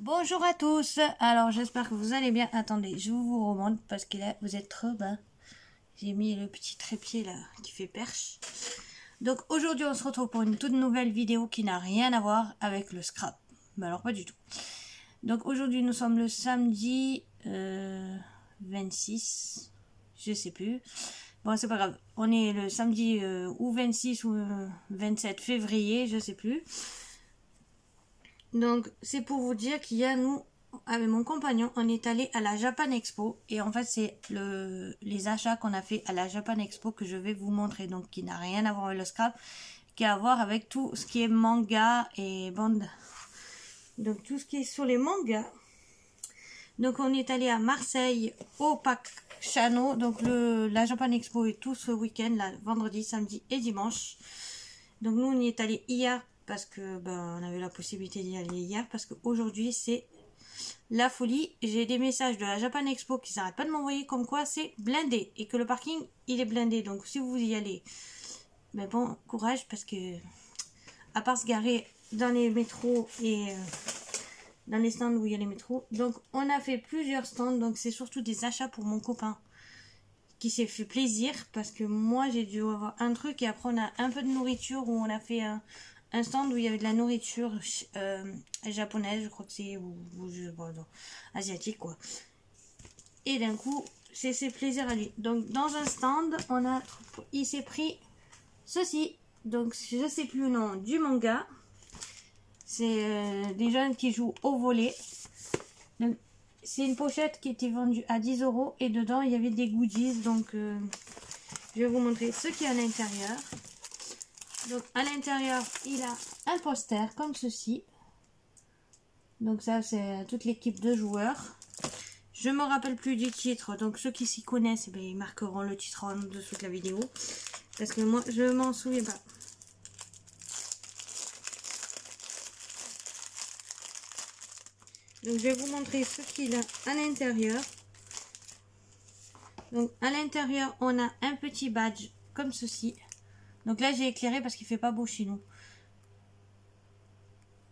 Bonjour à tous, alors j'espère que vous allez bien. Attendez, je vous remonte parce que là vous êtes trop bas. J'ai mis le petit trépied là qui fait perche. Donc aujourd'hui on se retrouve pour une toute nouvelle vidéo qui n'a rien à voir avec le scrap. Mais alors pas du tout. Donc aujourd'hui nous sommes le samedi 26, je sais plus. Bon c'est pas grave, on est le samedi ou 26 ou 27 février, je sais plus. Donc c'est pour vous dire qu'il y a nous, avec mon compagnon, on est allé à la Japan Expo. Et en fait c'est les achats qu'on a fait à la Japan Expo que je vais vous montrer. Donc qui n'a rien à voir avec le scrap, qui a à voir avec tout ce qui est manga et bande. Donc tout ce qui est sur les mangas. Donc on est allé à Marseille au Parc Chano. Donc la Japan Expo est tout ce week-end, là, vendredi, samedi et dimanche. Donc nous on y est allé hier parce que on avait la possibilité d'y aller hier, parce qu'aujourd'hui c'est la folie. J'ai des messages de la Japan Expo qui s'arrêtent pas de m'envoyer comme quoi c'est blindé et que le parking il est blindé. Donc si vous y allez, bon courage, parce que à part se garer dans les métros et dans les stands où il y a les métros. Donc on a fait plusieurs stands, donc c'est surtout des achats pour mon copain qui s'est fait plaisir, parce que moi j'ai dû avoir un truc et après on a un peu de nourriture, où on a fait un stand où il y avait de la nourriture japonaise, je crois que c'est, ou asiatique quoi. Et d'un coup c'est ses plaisirs à lui. Donc dans un stand il s'est pris ceci, donc je sais plus le nom du manga. C'est des jeunes qui jouent au volley. C'est une pochette qui était vendue à 10 € et dedans il y avait des goodies. Donc je vais vous montrer ce qu'il y a à l'intérieur. Donc à l'intérieur il a un poster comme ceci. Donc ça c'est toute l'équipe de joueurs. Je me rappelle plus du titre, donc ceux qui s'y connaissent, ils marqueront le titre en dessous de la vidéo, parce que moi je m'en souviens pas. Donc je vais vous montrer ce qu'il a à l'intérieur. Donc à l'intérieur on a un petit badge comme ceci. Donc là j'ai éclairé parce qu'il fait pas beau chez nous.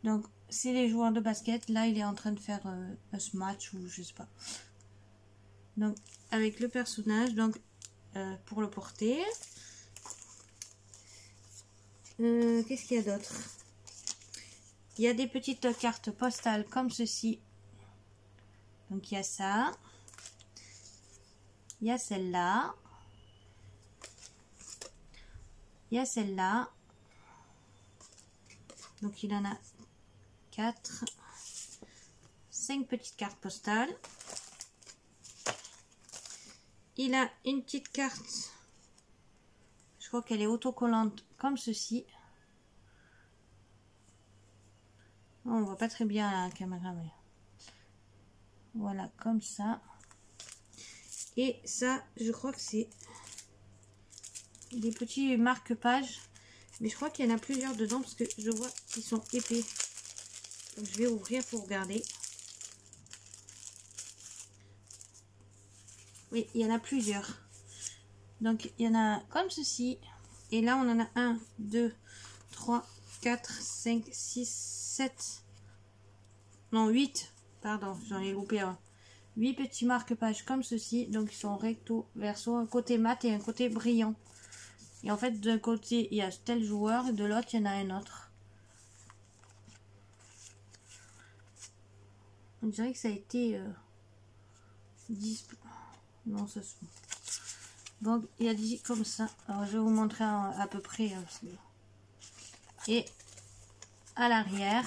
Donc c'est les joueurs de basket. Là il est en train de faire un match ou je sais pas. Donc avec le personnage, donc pour le porter. Qu'est-ce qu'il y a d'autre? Il y a des petites cartes postales comme ceci. Donc il y a ça. Il y a celle-là. Il y a celle-là. Donc il en a 4. 5 petites cartes postales. Il a une petite carte. Je crois qu'elle est autocollante comme ceci. On voit pas très bien à la caméra, mais voilà, comme ça. Et ça, je crois que c'est des petits marque-pages, mais je crois qu'il y en a plusieurs dedans parce que je vois qu'ils sont épais. Donc je vais ouvrir pour regarder. Oui, il y en a plusieurs. Donc il y en a comme ceci. Et là on en a 1, 2, 3, 4, 5, 6, 7. Non, 8. Pardon, j'en ai loupé un. 8 petits marque-pages comme ceci. Donc ils sont recto, verso, un côté mat et un côté brillant. Et en fait d'un côté il y a tel joueur et de l'autre il y en a un autre. On dirait que ça a été non, ça se... Donc il y a dit comme ça. Alors je vais vous montrer à peu près. Et à l'arrière,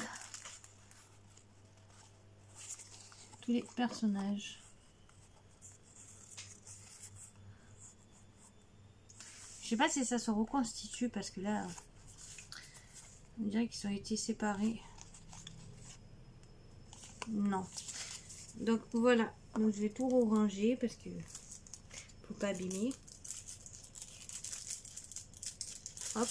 tous les personnages. Je sais pas si ça se reconstitue parce que là, on dirait qu'ils ont été séparés. Non. Donc voilà. Donc je vais tout ranger parce que pour pas abîmer. Hop.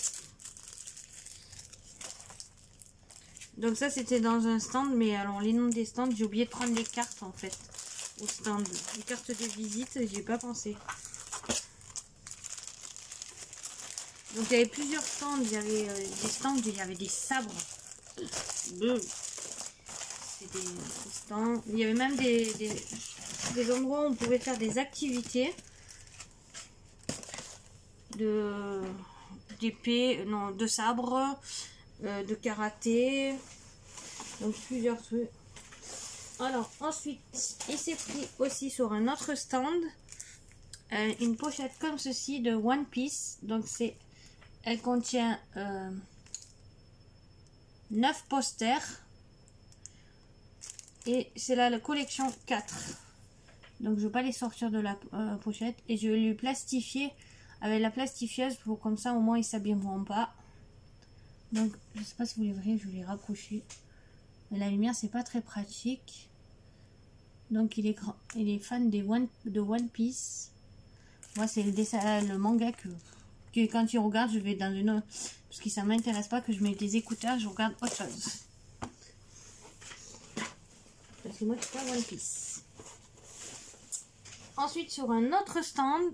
Donc ça c'était dans un stand, mais alors les noms des stands, j'ai oublié de prendre les cartes en fait au stand. Les cartes de visite, j'ai pas pensé. Donc il y avait plusieurs stands, il y avait des stands où il y avait des sabres. c'est des stands. Il y avait même des endroits où on pouvait faire des activités d'épée, non, de sabre, de karaté, donc plusieurs trucs. Alors ensuite, il s'est pris aussi sur un autre stand une pochette comme ceci de One Piece. Donc elle contient 9 posters et c'est là la collection 4. Donc je vais pas les sortir de la pochette et je vais lui plastifier avec la plastifieuse pour comme ça au moins ils s'abîmeront pas. Donc je sais pas si vous les verrez, je vais les rapprocher. Mais la lumière c'est pas très pratique. Donc il est fan de One Piece. Moi c'est le dessin, le manga que quand il regarde je vais dans une autre, parce que ça m'intéresse pas que je mette des écouteurs, je regarde autre chose. Parce que moi je suis pas One Piece. Ensuite sur un autre stand,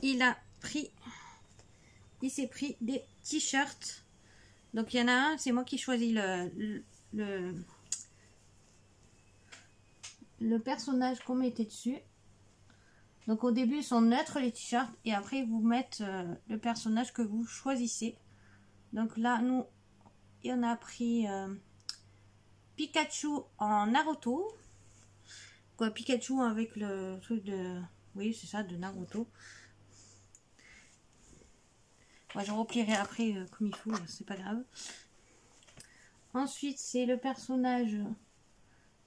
il s'est pris des t-shirts. Donc il y en a un, c'est moi qui choisis le personnage qu'on mettait dessus. Donc au début ils sont neutres les t-shirts et après ils vous mettent le personnage que vous choisissez. Donc là nous on a pris Pikachu en Naruto. Quoi, Pikachu avec le truc de... Oui c'est ça, de Naruto. Ouais, je replierai après comme il faut, c'est pas grave. Ensuite c'est le personnage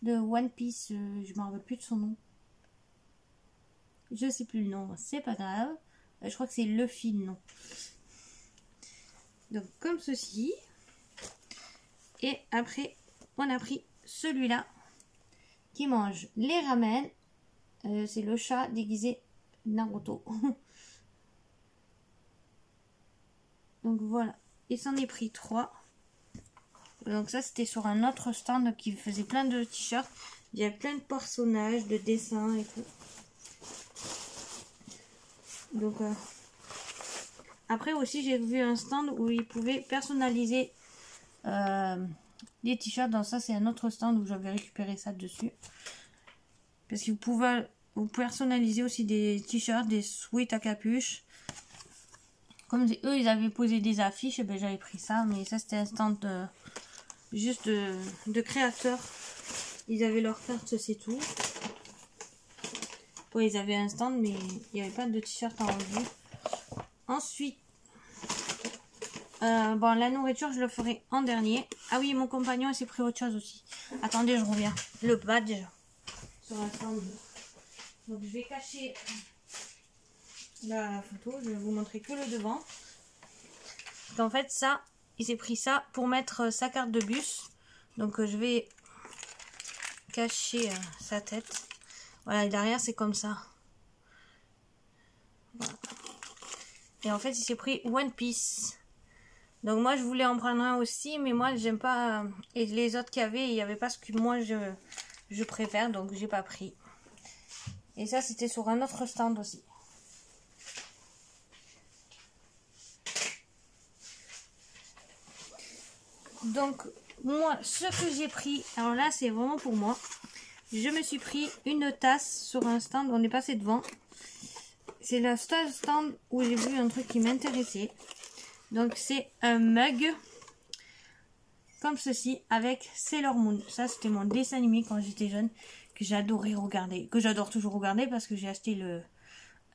de One Piece, je me rappelle plus de son nom. Je sais plus le nom, c'est pas grave. Je crois que c'est Luffy le nom. Donc comme ceci. Et après, on a pris celui-là qui mange les ramen. C'est le chat déguisé Naruto. Donc voilà. Il s'en est pris 3. Donc ça c'était sur un autre stand qui faisait plein de t-shirts. Il y a plein de personnages, de dessins et tout. Donc après aussi j'ai vu un stand où ils pouvaient personnaliser les t-shirts. Dans ça c'est un autre stand où j'avais récupéré ça dessus. Parce que vous personnalisez aussi des t-shirts, des sweats à capuche. Comme eux ils avaient posé des affiches, et ben j'avais pris ça. Mais ça c'était un stand juste de créateurs. Ils avaient leur carte, c'est tout. Ouais, ils avaient un stand, mais il n'y avait pas de t-shirt en revue. Ensuite, bon, la nourriture, je le ferai en dernier. Ah oui, mon compagnon, il s'est pris autre chose aussi. Attendez, je reviens. Le badge sur un stand. Donc, je vais cacher la photo. Je vais vous montrer que le devant. En fait, ça, il s'est pris ça pour mettre sa carte de bus. Donc, je vais cacher sa tête. Voilà, et derrière c'est comme ça. Voilà. Et en fait il s'est pris One Piece. Donc moi je voulais en prendre un aussi, mais moi j'aime pas. Et les autres qu'il y avait, il n'y avait pas ce que moi je préfère, donc j'ai pas pris. Et ça c'était sur un autre stand aussi. Donc moi ce que j'ai pris, alors là c'est vraiment pour moi. Je me suis pris une tasse sur un stand, on est passé devant. C'est le seul stand où j'ai vu un truc qui m'intéressait. Donc c'est un mug comme ceci avec Sailor Moon. Ça c'était mon dessin animé quand j'étais jeune, que j'adorais regarder, que j'adore toujours regarder parce que j'ai acheté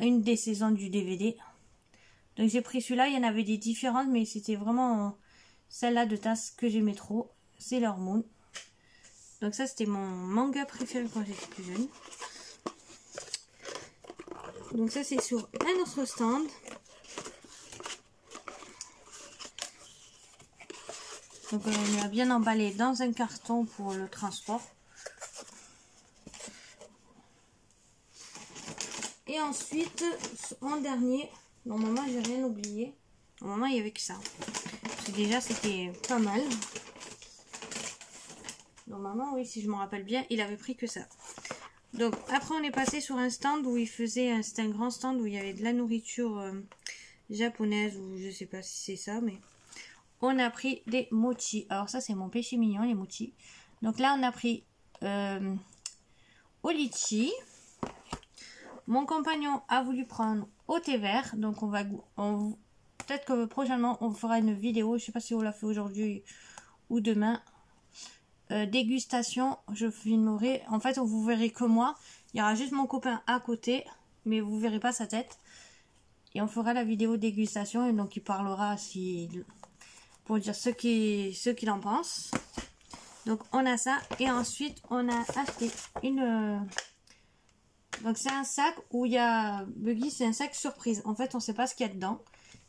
une des saisons du DVD. Donc j'ai pris celui-là, il y en avait des différentes, mais c'était vraiment celle-là de tasse que j'aimais trop, Sailor Moon. Donc ça c'était mon manga préféré quand j'étais plus jeune. Donc ça c'est sur un autre stand. Donc on a bien emballé dans un carton pour le transport. Et ensuite en dernier, normalement j'ai rien oublié. Normalement il n'y avait que ça. Parce que déjà c'était pas mal. Normalement, oui, si je me rappelle bien, il avait pris que ça. Donc, après, on est passé sur un stand où il faisait... C'était un grand stand où il y avait de la nourriture japonaise, ou je sais pas si c'est ça, mais... On a pris des mochi. Alors ça, c'est mon péché mignon, les mochi. Donc là, on a pris au litchi. Mon compagnon a voulu prendre au thé vert. Donc peut-être que prochainement on fera une vidéo. Je sais pas si on l'a fait aujourd'hui ou demain. Dégustation, je filmerai. En fait, vous verrez que moi. Il y aura juste mon copain à côté. Mais vous verrez pas sa tête. Et on fera la vidéo dégustation. Et donc il parlera pour dire ce qu'il en pense. Donc on a ça. Et ensuite on a acheté donc c'est un sac où il y a Buggy, c'est un sac surprise. En fait on sait pas ce qu'il y a dedans.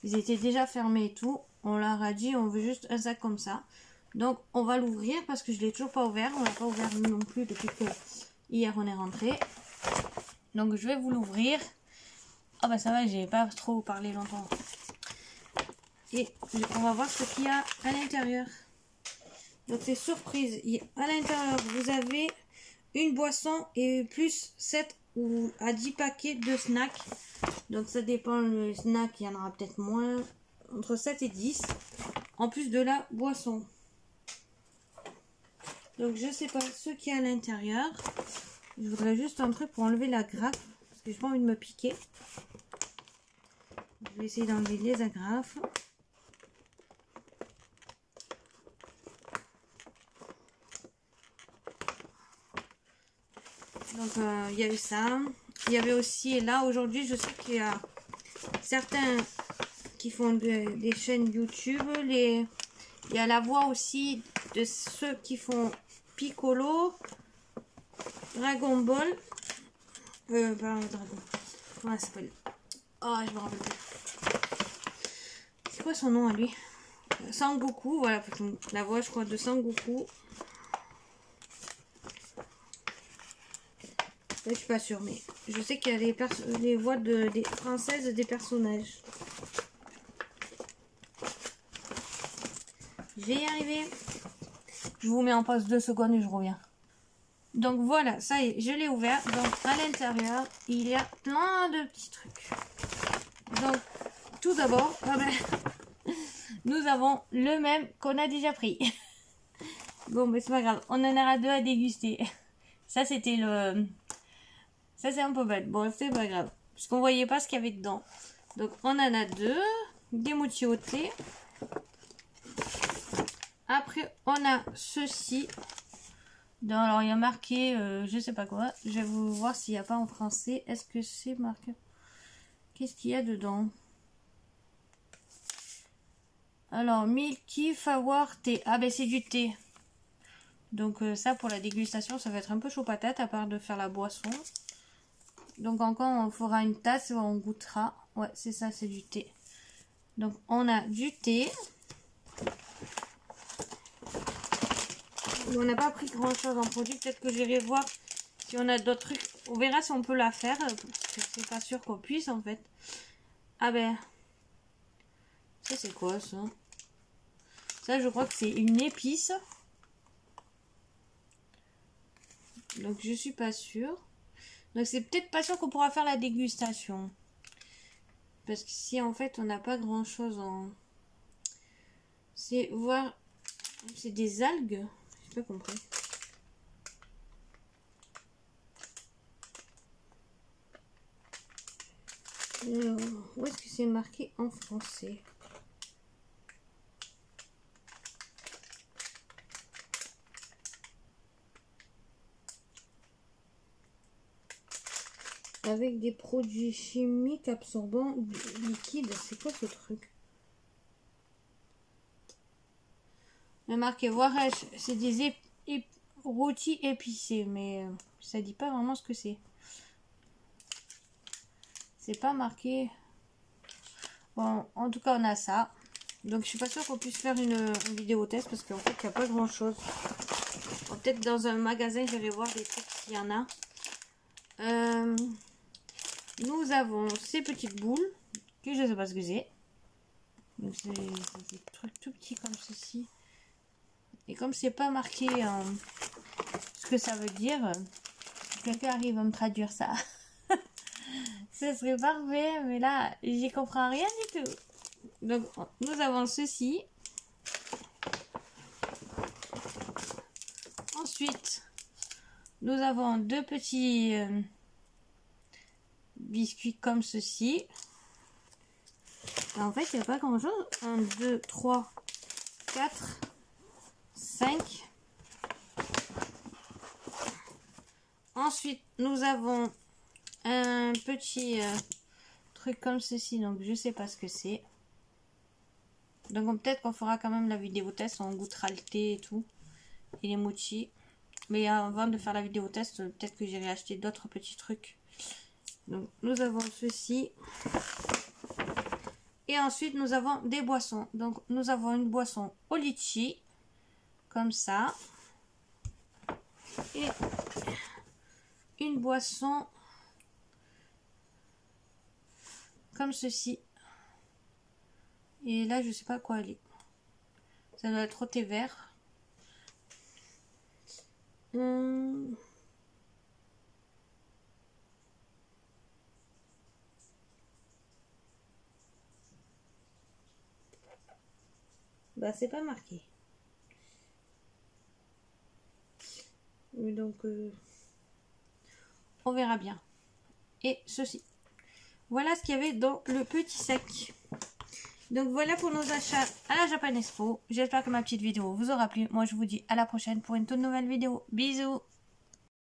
Ils étaient déjà fermés et tout. On leur a dit on veut juste un sac comme ça. Donc on va l'ouvrir parce que je l'ai toujours pas ouvert. On l'a pas ouvert non plus depuis que hier on est rentré. Donc je vais vous l'ouvrir. Ah bah ça va, j'ai pas trop parlé longtemps. Et on va voir ce qu'il y a à l'intérieur. Donc c'est surprise. À l'intérieur vous avez une boisson et plus 7 ou à 10 paquets de snacks. Donc ça dépend le snack, il y en aura peut-être moins. Entre 7 et 10. En plus de la boisson. Donc je sais pas ce qu'il y a à l'intérieur. Je voudrais juste un truc pour enlever la grappe. Parce que j'ai pas envie de me piquer. Je vais essayer d'enlever les agrafes. Donc il y avait ça. Il y avait aussi, là aujourd'hui je sais qu'il y a certains qui font des chaînes YouTube. Il y a la voix aussi de ceux qui font Piccolo, Dragon Ball. Pardon, Dragon. Comment ça s'appelle? Oh, je me rappelle plus. C'est quoi son nom à lui? Sangoku, voilà, la voix je crois de Sangoku. Je suis pas sûre, mais je sais qu'il y a les voix des françaises des personnages. Je vais y arriver. Je vous mets en pause 2 secondes et je reviens. Donc voilà, ça y est, je l'ai ouvert. Donc à l'intérieur, il y a plein de petits trucs. Donc tout d'abord, nous avons le même qu'on a déjà pris. Bon, mais c'est pas grave, on en aura 2 à déguster. Ça c'était le... Ça c'est un peu bête, bon c'est pas grave. Parce qu'on voyait pas ce qu'il y avait dedans. Donc on en a 2. Des mochi au thé. Après on a ceci. Alors il y a marqué, je sais pas quoi. Je vais vous voir s'il n'y a pas en français. Est-ce que c'est marqué? Qu'est-ce qu'il y a dedans? Alors Milky Flower thé. Ah ben c'est du thé. Donc ça pour la dégustation ça va être un peu chaud patate à part de faire la boisson. Donc encore on fera une tasse et on goûtera. Ouais c'est ça, c'est du thé. Donc on a du thé. On n'a pas pris grand chose en produit. Peut-être que j'irai voir si on a d'autres trucs. On verra si on peut la faire. Parce que c'est pas sûr qu'on puisse en fait. Ah ben. Ça c'est quoi ça? Ça je crois que c'est une épice. Donc je suis pas sûre. Donc c'est peut-être pas sûr qu'on pourra faire la dégustation. Parce que si en fait on n'a pas grand chose en... C'est voir... C'est des algues. J'ai pas compris. Où est-ce que c'est marqué en français? Avec des produits chimiques absorbants liquides. C'est quoi ce truc? Il y a marqué voir, c'est des rôtis épicés, mais ça dit pas vraiment ce que c'est. C'est pas marqué. Bon, en tout cas, on a ça. Donc, je suis pas sûre qu'on puisse faire une vidéo test parce qu'en fait, il n'y a pas grand chose. Bon, peut-être dans un magasin, je vais voir des trucs s'il y en a. Nous avons ces petites boules que je sais pas ce que c'est. Donc, c'est des trucs tout petits comme ceci. Et comme c'est pas marqué ce que ça veut dire, quelqu'un arrive à me traduire ça. Ce serait parfait, mais là, j'y comprends rien du tout. Donc, nous avons ceci. Ensuite, Nous avons deux petits biscuits comme ceci. En fait, il n'y a pas grand chose. 1, 2, 3, 4, 5. Ensuite, nous avons un petit truc comme ceci. Donc, je sais pas ce que c'est. Donc, peut-être qu'on fera quand même la vidéo test. On goûtera le thé et tout. Et les mochis. Mais avant de faire la vidéo test, peut-être que j'irai acheter d'autres petits trucs. Donc, nous avons ceci. Et ensuite, nous avons des boissons. Donc, nous avons une boisson au litchi. Comme ça. Et une boisson comme ceci. Et là, je sais pas quoi elle est. Ça doit être au thé vert. Bah, c'est pas marqué. Donc, on verra bien. Et ceci. Voilà ce qu'il y avait dans le petit sac. Donc, voilà pour nos achats à la Japan Expo. J'espère que ma petite vidéo vous aura plu. Moi, je vous dis à la prochaine pour une toute nouvelle vidéo. Bisous!